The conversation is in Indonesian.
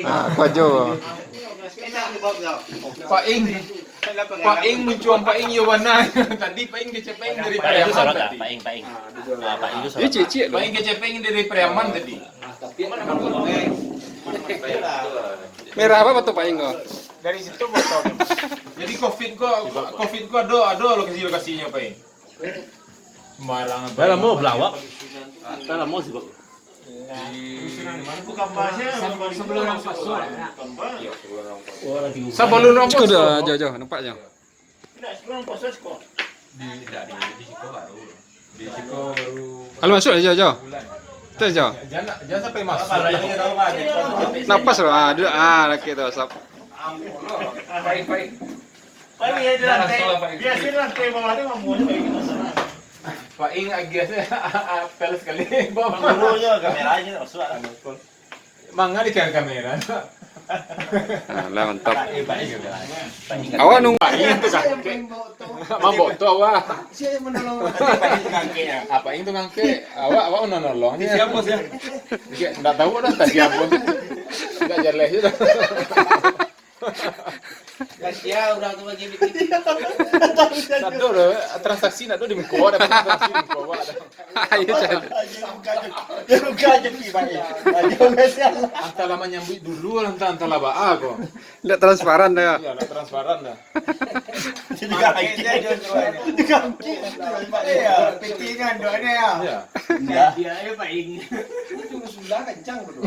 Pak Jo. Pak Ing mencuam Pak Ing Yowana. Tadi Pak Ing kecepeng dari Pak Ing itu Priaman sorot tadi. Pak Ing. Pak Ing itu Ini sorot. cicik Pak loh. Ing kecepeng dari Priaman tadi. Merah apa tuh Pak Ingo? Dari situ botol. Jadi COVID ko ada lokasinya Pak Ing. Sembarangan. Dalam mau belawak. Dalam mau sih, Pak. Sebelum pasur. Oh, lagi Sebelum apa sudah jauh-jauh nampaknya. Di Siko baru. Di Siko baru. Kalau masuk aja jauh. Tuh jauh. Jangan sampai masuk. Napas loh. Dulu laki tuh sap. Baik. Pak Ing agiasnya apel sekali. Mangga di kamera. Lah mantap. Awak nunggu. Pak Ing tuh kakek. Mabok tuh awak. Apa Ing tuh ngangke? Awak nolong. Siapa sih? Enggak tahu dah siapa. Enggak jelas itu. Ya udah tuh bagi bikin. Nado loh, transaksi nado di Meko ada transaksi di Meko ada. Ayo jalan. Antara lama nyambut dulu antara laba aku. Lihat transparan dah. Iya, lah transparan dah. Petikan doanya ya. Iya. Dia Pak Ing. Itu sudah kencang bro.